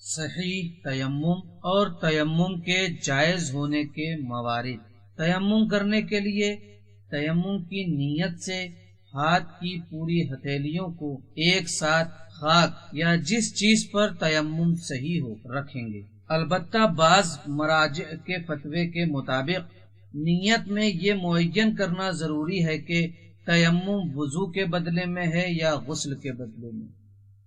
صحیح تیمم اور تیمم کے جائز ہونے کے موارد۔ تیمم کرنے کے لیے تیمم کی نیت سے ہاتھ کی پوری ہتھیلیوں کو ایک ساتھ خاک یا جس چیز پر تیمم صحیح ہو رکھیں گے۔ البتہ بعض مراجع کے فتوے کے مطابق نیت میں یہ معین کرنا ضروری ہے کہ تیمم وضو کے بدلے میں ہے یا غسل کے بدلے میں،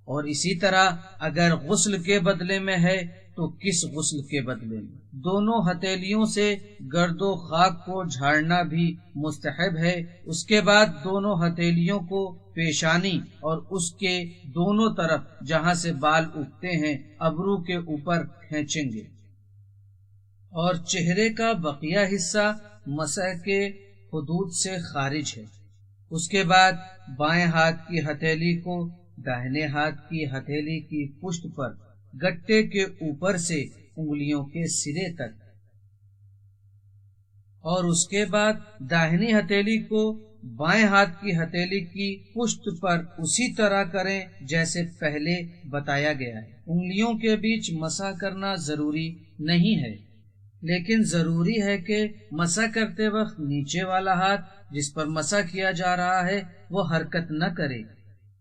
اور اسی طرح اگر غسل کے بدلے میں ہے تو کس غسل کے بدلے میں۔ دونوں ہتھیلیوں سے گرد و خاک کو جھاڑنا بھی مستحب ہے۔ اس کے بعد دونوں ہتھیلیوں کو پیشانی اور اس کے دونوں طرف جہاں سے بال اگتے ہیں ابرو کے اوپر کھینچیں گے، اور چہرے کا بقیہ حصہ مسح کے حدود سے خارج ہے۔ اس کے بعد بائیں ہاتھ کی ہتھیلی کو داہنے ہاتھ کی ہتھیلی کی پشت پر گٹے کے اوپر سے انگلیوں کے سرے تک، اور اس کے بعد داہنی ہتھیلی کو بائیں ہاتھ کی ہتھیلی کی پشت پر اسی طرح کریں جیسے پہلے بتایا گیا ہے۔ انگلیوں کے بیچ مسح کرنا ضروری نہیں ہے، لیکن ضروری ہے کہ مسح کرتے وقت نیچے والا ہاتھ جس پر مسح کیا جا رہا ہے وہ حرکت نہ کرے۔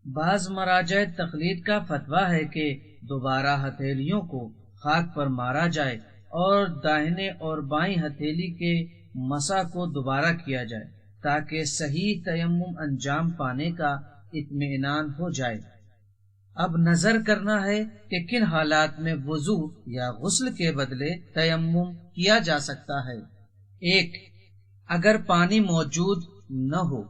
بعض مراجع تقلید کا فتویٰ ہے کہ دوبارہ ہتھیلیوں کو خاک پر مارا جائے اور داہنے اور بائیں ہتھیلی کے مسح کو دوبارہ کیا جائے تاکہ صحیح تیمم انجام پانے کا اطمینان ہو جائے۔ اب نظر کرنا ہے کہ کن حالات میں وضو یا غسل کے بدلے تیمم کیا جا سکتا ہے۔ 1. اگر پانی موجود نہ ہو،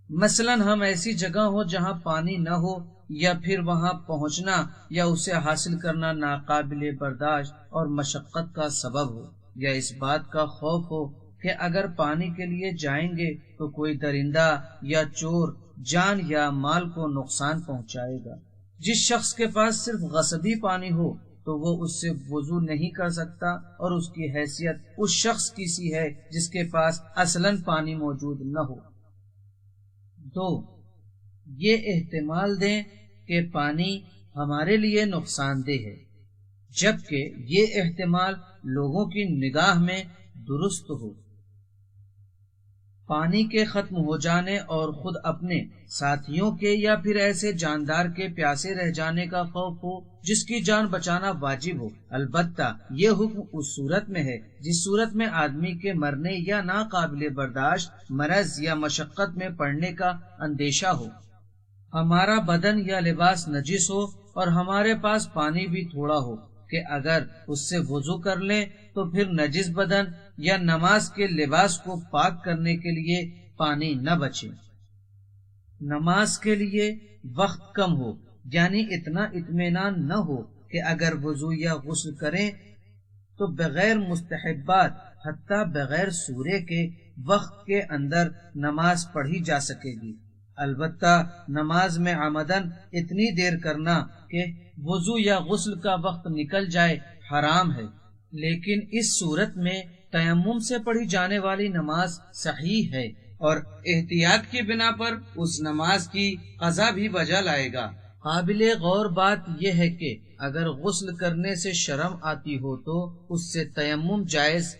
مثلا ہم ایسی جگہ ہو جہاں پانی نہ ہو، یا پھر وہاں پہنچنا یا اسے حاصل کرنا ناقابل برداشت اور مشقت کا سبب ہو، یا اس بات کا خوف ہو کہ اگر پانی کے لیے جائیں گے تو کوئی درندہ یا چور جان یا مال کو نقصان پہنچائے گا۔ جس شخص کے پاس صرف غصبی پانی ہو تو وہ اس سے وضو نہیں کر سکتا، اور اس کی حیثیت اس شخص کی سی ہے جس کے پاس اصلاً پانی موجود نہ ہو۔ 2. یہ احتمال دیں کہ پانی ہمارے لیے نقصان دہ ہے، جبکہ یہ احتمال لوگوں کی نگاہ میں درست ہو۔ پانی کے ختم ہو جانے اور خود اپنے ساتھیوں کے یا پھر ایسے جاندار کے پیاسے رہ جانے کا خوف ہو جس کی جان بچانا واجب ہو۔ البتہ یہ حکم اس صورت میں ہے جس صورت میں آدمی کے مرنے یا ناقابل برداشت مرض یا مشقت میں پڑنے کا اندیشہ ہو، ہمارا بدن یا لباس نجس ہو اور ہمارے پاس پانی بھی تھوڑا ہو کہ اگر اس سے وضو کر لیں تو پھر نجس بدن یا نماز کے لباس کو پاک کرنے کے لیے پانی نہ بچے۔ نماز کے لیے وقت کم ہو، یعنی اتنا اطمینان نہ ہو کہ اگر وضو یا غسل کریں تو بغیر مستحبات حتیٰ بغیر سورے کے وقت کے اندر نماز پڑھی جا سکے گی۔ البتہ نماز میں عمدن اتنی دیر کرنا کہ وضو یا غسل کا وقت نکل جائے حرام ہے، لیکن اس صورت میں تیمم سے پڑھی جانے والی نماز صحیح ہے اور احتیاط کی بنا پر اس نماز کی قضا بھی بجا لائے گا۔ قابل غور بات یہ ہے کہ اگر غسل کرنے سے شرم آتی ہو تو اس سے تیمم جائز